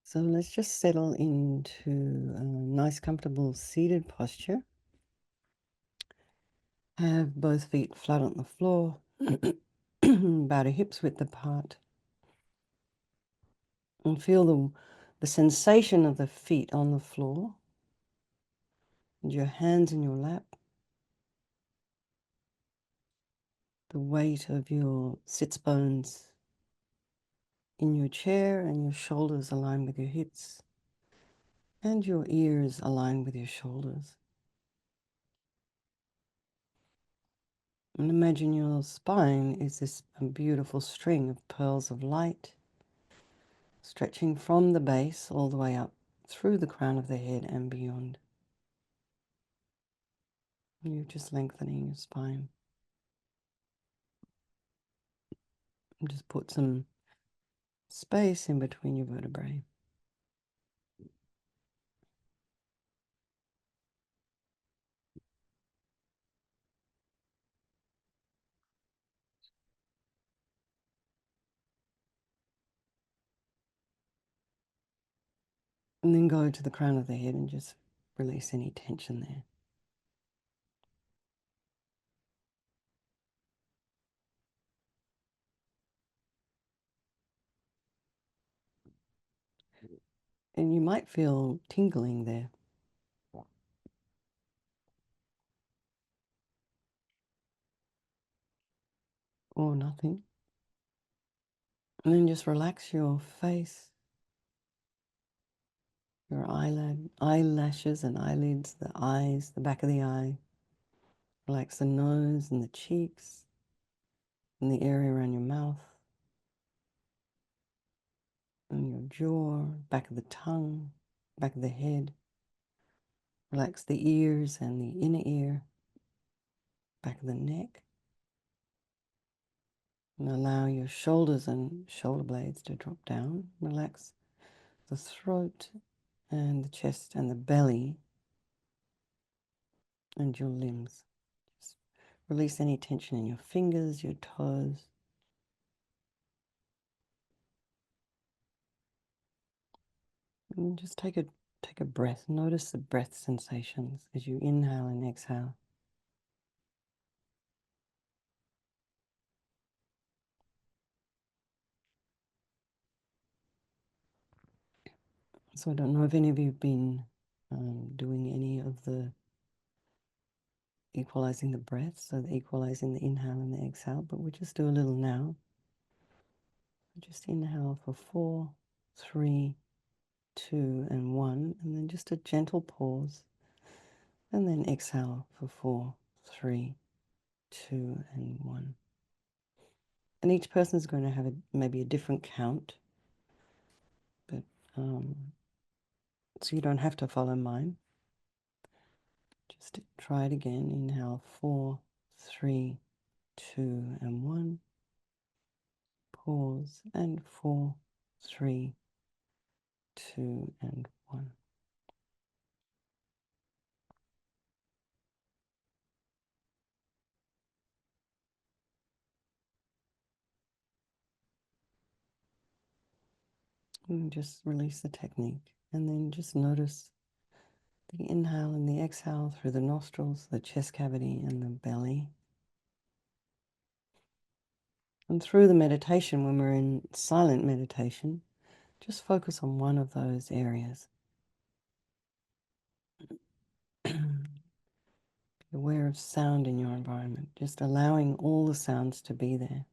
So let's just settle into a nice, comfortable seated posture. Have both feet flat on the floor, about a hip's width apart. And feel the sensation of the feet on the floor and your hands in your lap. The weight of your sits bones in your chair and your shoulders align with your hips and your ears align with your shoulders. And imagine your spine is this beautiful string of pearls of light stretching from the base all the way up through the crown of the head and beyond. You're just lengthening your spine. And just put some space in between your vertebrae. And then go to the crown of the head and just release any tension there. And you might feel tingling there or nothing. And then just relax your face, your eyelashes and eyelids, the eyes, the back of the eye. Relax the nose and the cheeks and the area around your mouth and your jaw, back of the tongue, back of the head. Relax the ears and the inner ear, back of the neck. And allow your shoulders and shoulder blades to drop down. Relax the throat and the chest and the belly and your limbs. Just release any tension in your fingers, your toes. And just take a breath. Notice the breath sensations as you inhale and exhale. So I don't know if any of you have been doing any of the equalizing the breath, so the equalizing the inhale and the exhale, but we'll just do a little now. Just inhale for 4, 3, 2, and 1, and then just a gentle pause, and then exhale for 4, 3, 2, and 1. And each person is going to have maybe a different count, but so you don't have to follow mine. Just try it again. Inhale 4, 3, 2, and 1. Pause and 4, 3, 2, and 1. And just release the technique, and then just notice the inhale and the exhale through the nostrils, the chest cavity, and the belly. And through the meditation, when we're in silent meditation, just focus on one of those areas. Be aware of sound in your environment, just allowing all the sounds to be there.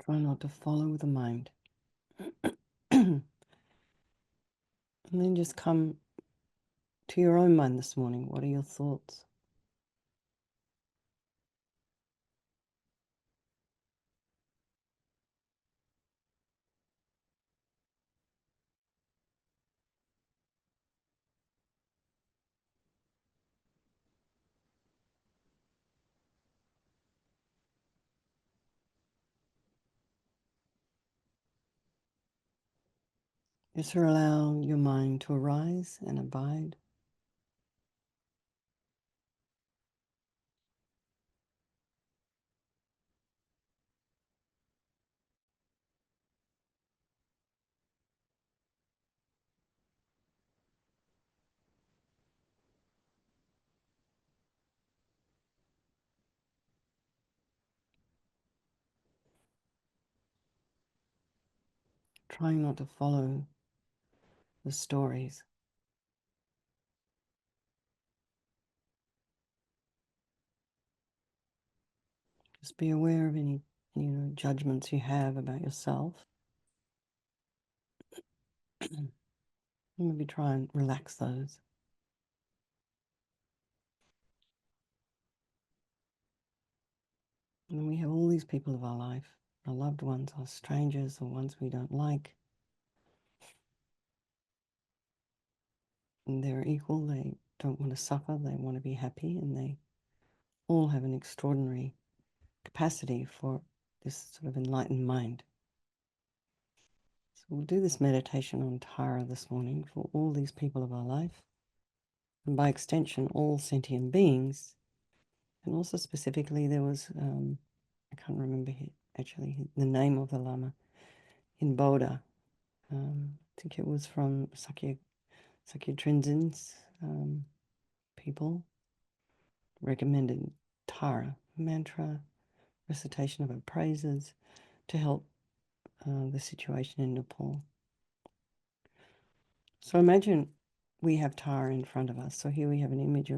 Try not to follow the mind. And then just come to your own mind this morning, what are your thoughts? Just allow your mind to arise and abide. Trying not to follow the stories. Just be aware of any, judgments you have about yourself. Maybe try and relax those. And we have all these people of our life, our loved ones, our strangers, or ones we don't like. And they're equal. They don't want to suffer. They want to be happy. And they all have an extraordinary capacity for this sort of enlightened mind. So we'll do this meditation on Tara this morning for all these people of our life. And by extension, all sentient beings. And also specifically, there was, I can't remember actually the name of the Lama in Boda. I think it was from Sakya Trinzin's people. Recommended Tara mantra, recitation of her praises to help the situation in Nepal. So imagine we have Tara in front of us. So here we have an image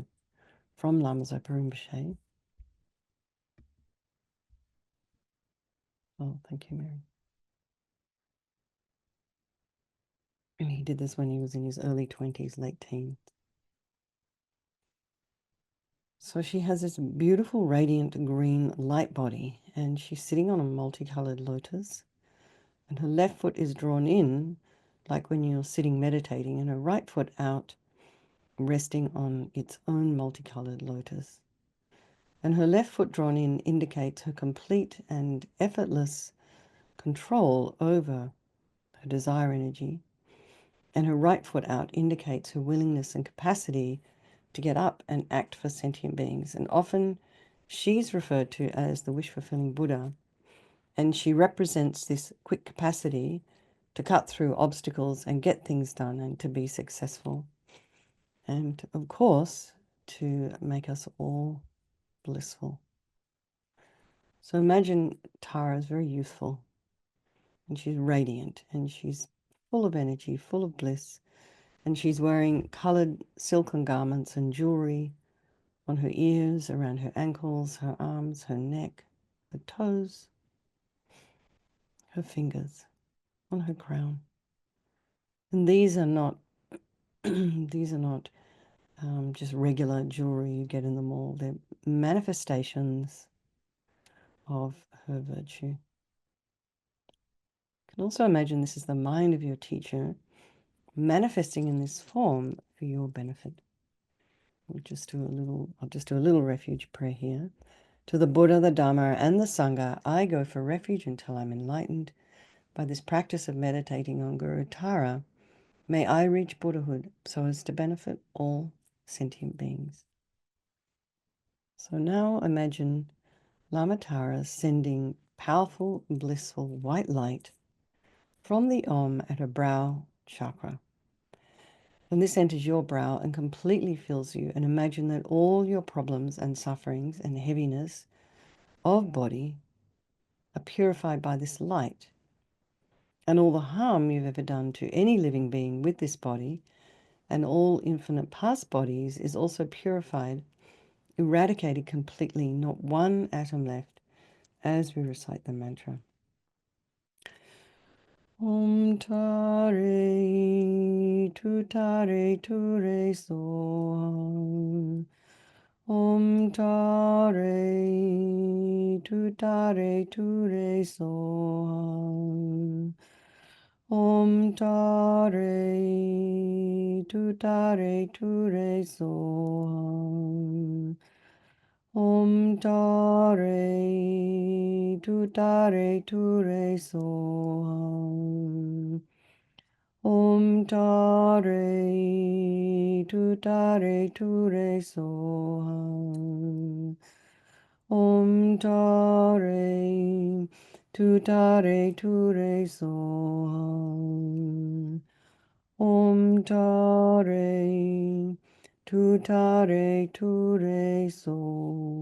from Lama Zopa Rinpoche. Oh, thank you, Mary. And he did this when he was in his early 20s, late teens. So she has this beautiful, radiant green light body, and she's sitting on a multicolored lotus, and her left foot is drawn in, like when you're sitting meditating, and her right foot out, resting on its own multicolored lotus. And her left foot drawn in indicates her complete and effortless control over her desire energy, and her right foot out indicates her willingness and capacity to get up and act for sentient beings. And often she's referred to as the wish-fulfilling Buddha, and she represents this quick capacity to cut through obstacles and get things done and to be successful. And of course, to make us all blissful. So imagine Tara is very youthful, and she's radiant, and she's full of energy, full of bliss, and she's wearing colored silken garments and jewelry on her ears, around her ankles, her arms, her neck, her toes, her fingers, on her crown. And these are not just regular jewelry you get in the mall. They're manifestations of her virtue. You can also imagine this is the mind of your teacher manifesting in this form for your benefit. I'll just do a little refuge prayer here. To the Buddha, the Dhamma, and the Sangha, I go for refuge until I'm enlightened. By this practice of meditating on Guru Tara, may I reach Buddhahood so as to benefit all sentient beings. So now imagine Lama Tara sending powerful, blissful white light from the Om at her brow chakra. And this enters your brow and completely fills you. And imagine that all your problems and sufferings and heaviness of body are purified by this light. And all the harm you've ever done to any living being with this body and all infinite past bodies is also purified, eradicated completely, not one atom left, as we recite the mantra. Om tare ture soham. Om tare ture soham. Om tare ture soham. Om tare ture soham. Om tare ture soham. Om tare ture soham. Om tare ture soham.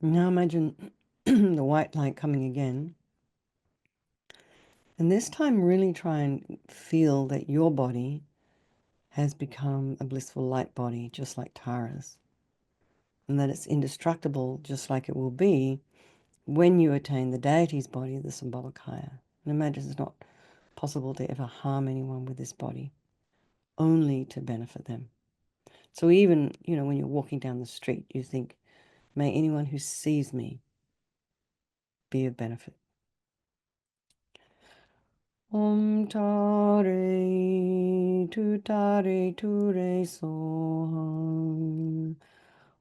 Now imagine the white light coming again. And this time really try and feel that your body has become a blissful light body, just like Tara's. And that it's indestructible, just like it will be when you attain the deity's body, the Sambhavakaya. And imagine it's not possible to ever harm anyone with this body, only to benefit them. So even, when you're walking down the street, you think, may anyone who sees me be of benefit. Om tare ture soham.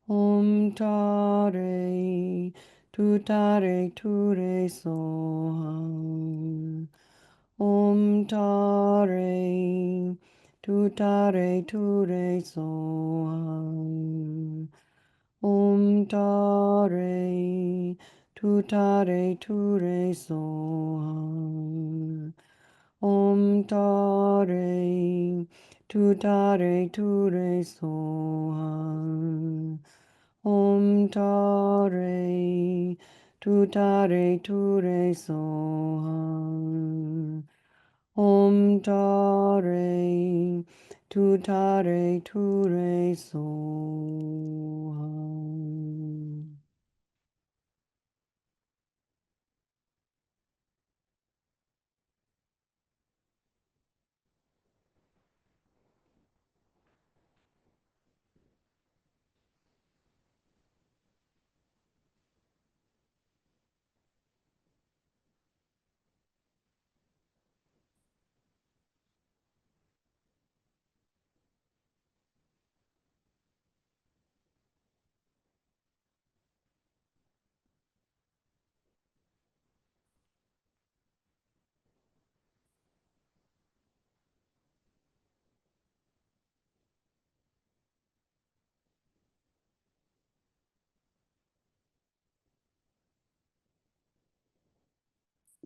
Om tare ture soham. Om tare ture soham. Om tare ture soham. Om tare ture soham. Om tare ture soham. Om tare ture soham.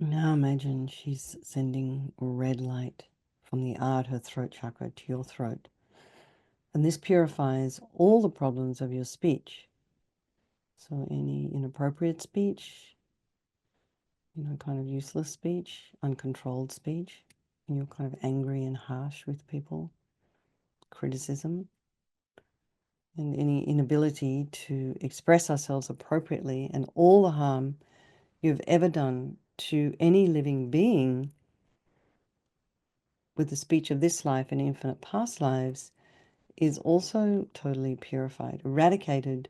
Now imagine she's sending red light from the eye at her throat chakra to your throat. And this purifies all the problems of your speech. So any inappropriate speech, kind of useless speech, uncontrolled speech, and you're kind of angry and harsh with people, criticism, and any inability to express ourselves appropriately, and all the harm you've ever done to any living being with the speech of this life and infinite past lives is also totally purified, eradicated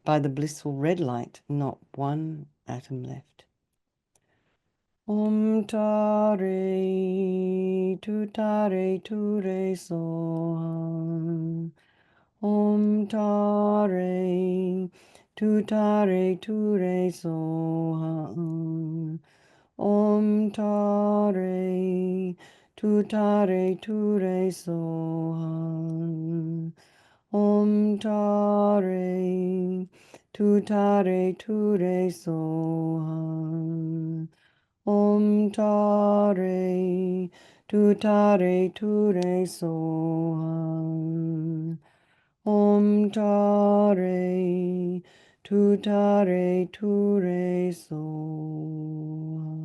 by the blissful red light, not one atom left. Om tare ture soham. Om tare, tu re soha. Om tare, tu re soha. Om tare, tu re soha. Om tare, tu re soha. Om tare, tu re soha.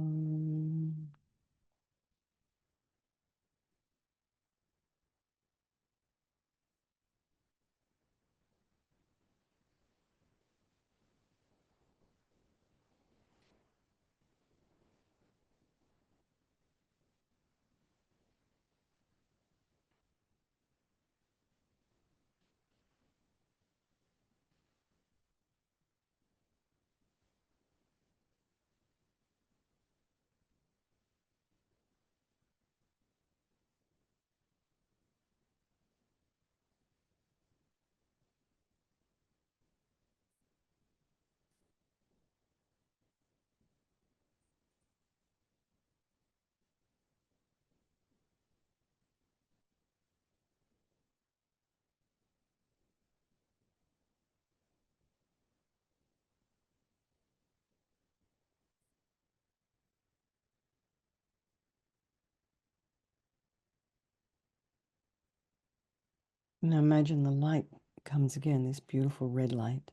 Now imagine the light comes again, this beautiful red light.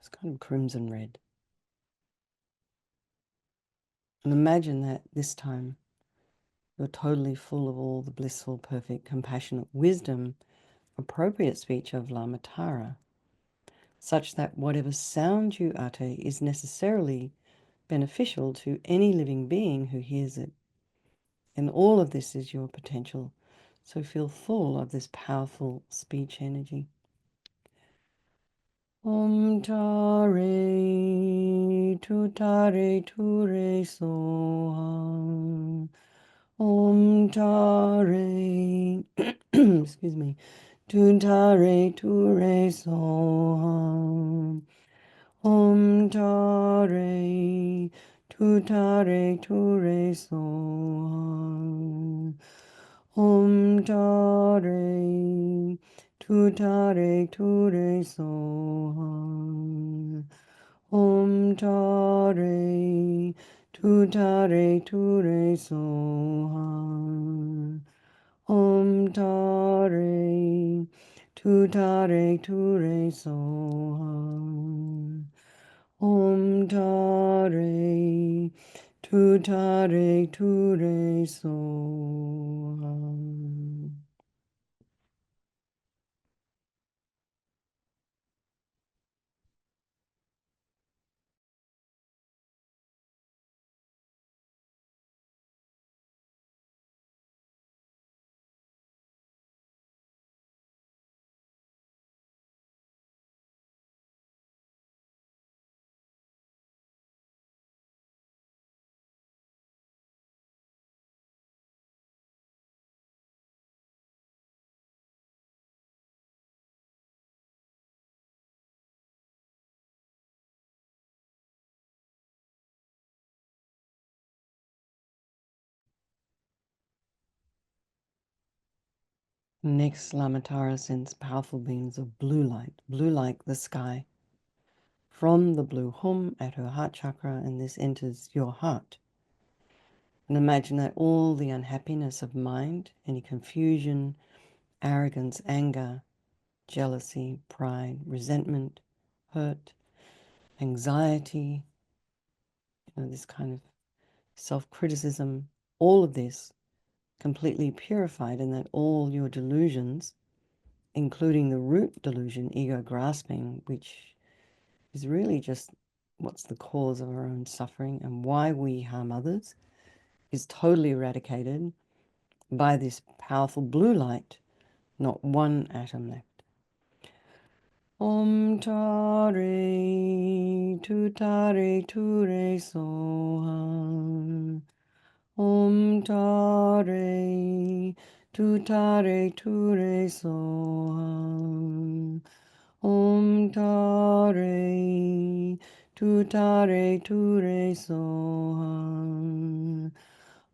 It's kind of crimson red. And imagine that this time you're totally full of all the blissful, perfect, compassionate wisdom, appropriate speech of Lamatara, such that whatever sound you utter is necessarily beneficial to any living being who hears it. And all of this is your potential. So feel full of this powerful speech energy. Om tare tu re soham. Om tare, excuse me, tu re soham. Om tare, tu re soham. Om tare, tu re soham. Om tare, tu re soham. Om tare, tu re soham. Om tare, tu re soham. Next, Lamatara sends powerful beams of blue like the sky, from the blue hum at her heart chakra, and this enters your heart. And imagine that all the unhappiness of mind, any confusion, arrogance, anger, jealousy, pride, resentment, hurt, anxiety, this kind of self-criticism, all of this completely purified, and that all your delusions, including the root delusion, ego grasping, which is really just what's the cause of our own suffering and why we harm others, is totally eradicated by this powerful blue light, not one atom left. Om tare tu re soham. Om tare tutare ture soham. Om tare, tutare ture soham.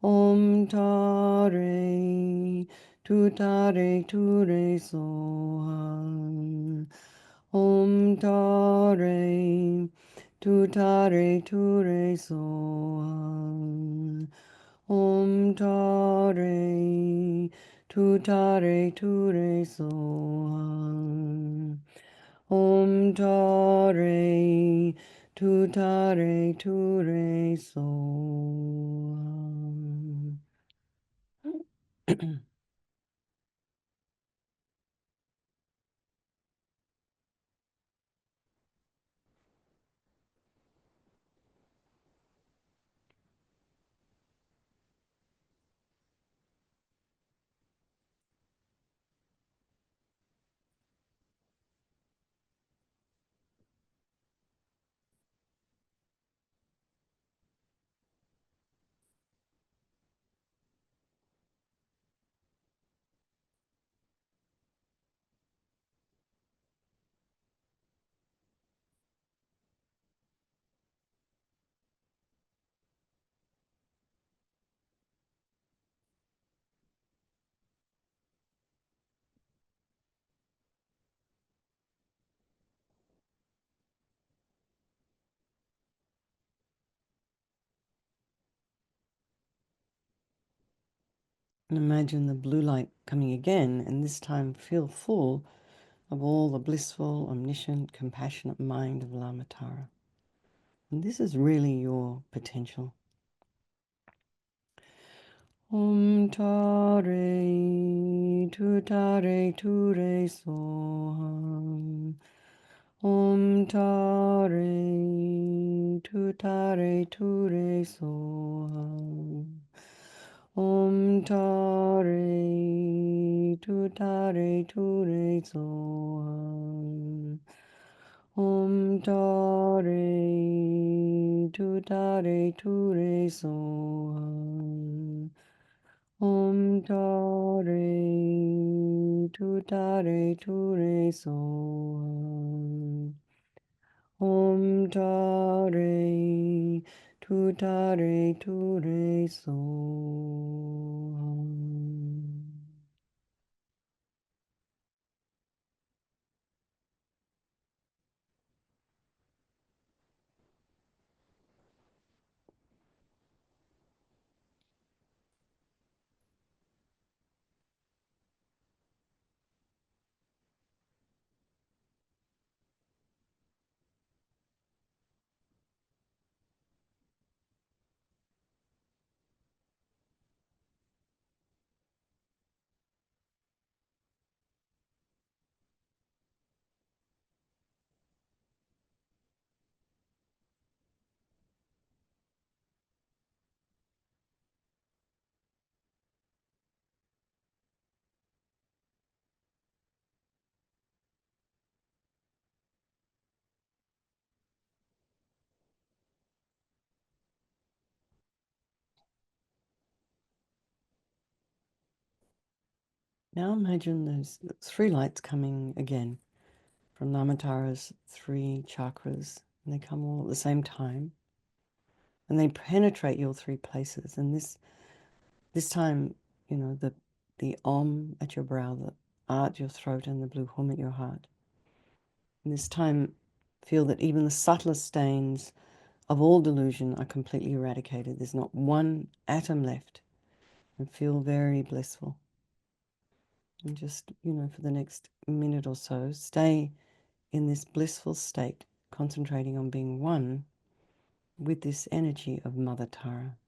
Om tare, tutare ture soham. Om tare, tutare ture soham. Om tare, tutare ture soham. Om tare, tutare ture soham. And imagine the blue light coming again, and this time feel full of all the blissful, omniscient, compassionate mind of Lamatara. And this is really your potential. Om tare, tutare, ture soham. Om tare, tutare, ture soham. Om tare, tutare, ture soham. Om tare, tutare, ture soham. Om tare, tutare, ture soham. Om tare, tutare, ture soham. Now imagine there's three lights coming again from Namatara's three chakras, and they come all at the same time, and they penetrate your three places. And this time, you know, the Om at your brow, the A at your throat, and the blue Hum at your heart. And this time, feel that even the subtlest stains of all delusion are completely eradicated. There's not one atom left, and feel very blissful. And just, you know, for the next minute or so, stay in this blissful state, concentrating on being one with this energy of Mother Tara.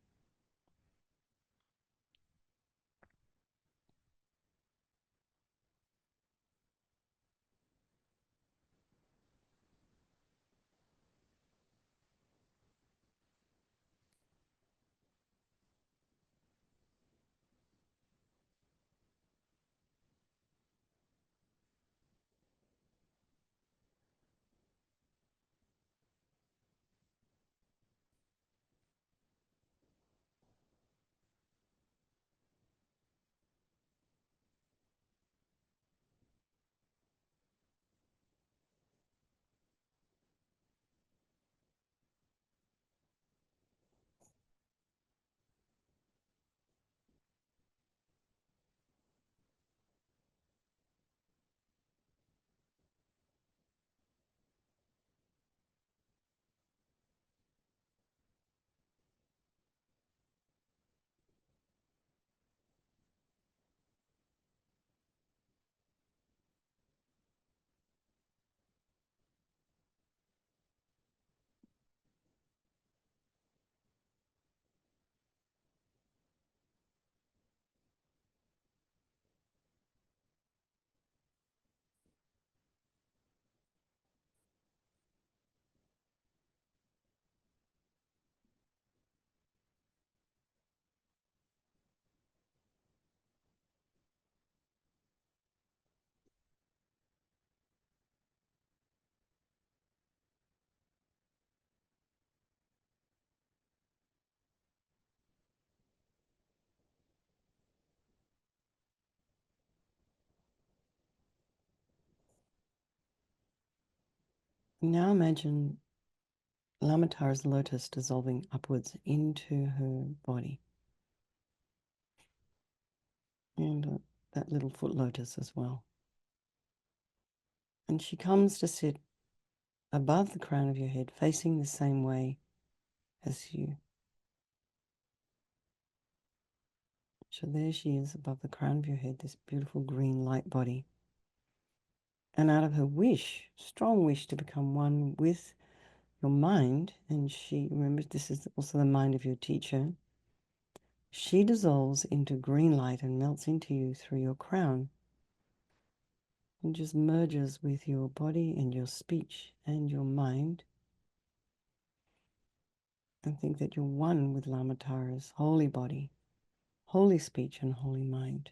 Now imagine Lamatara's lotus dissolving upwards into her body. And that little foot lotus as well. And she comes to sit above the crown of your head, facing the same way as you. So there she is above the crown of your head, this beautiful green light body. And out of her wish, strong wish to become one with your mind, and she, remember, this is also the mind of your teacher, she dissolves into green light and melts into you through your crown and just merges with your body and your speech and your mind. And think that you're one with Lamatara's holy body, holy speech, and holy mind.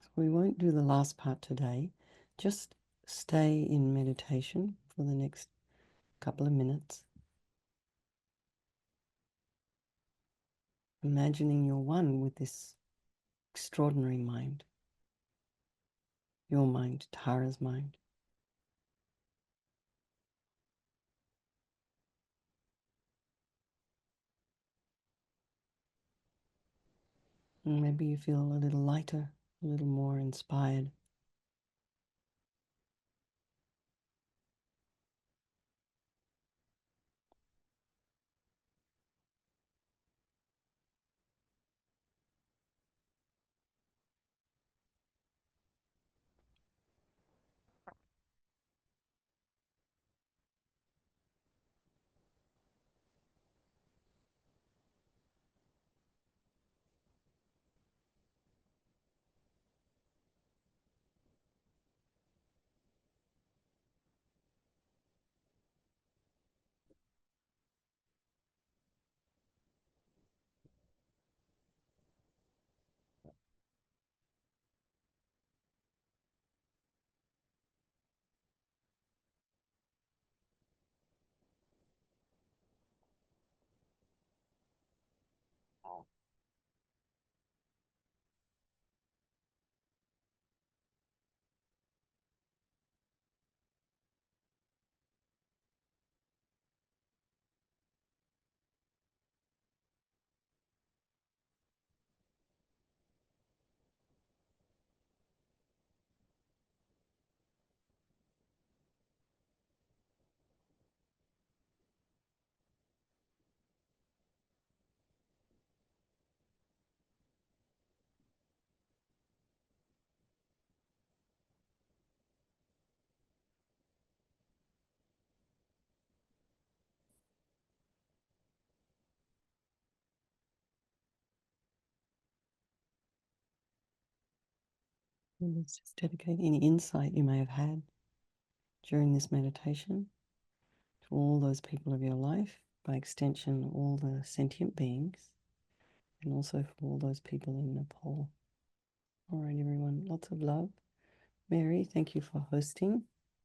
So we won't do the last part today. Just stay in meditation for the next couple of minutes, imagining you're one with this extraordinary mind, your mind, Tara's mind. And maybe you feel a little lighter, a little more inspired. And let's just dedicate any insight you may have had during this meditation to all those people of your life, by extension, all the sentient beings, and also for all those people in Nepal. All right, everyone, lots of love. Mary, thank you for hosting.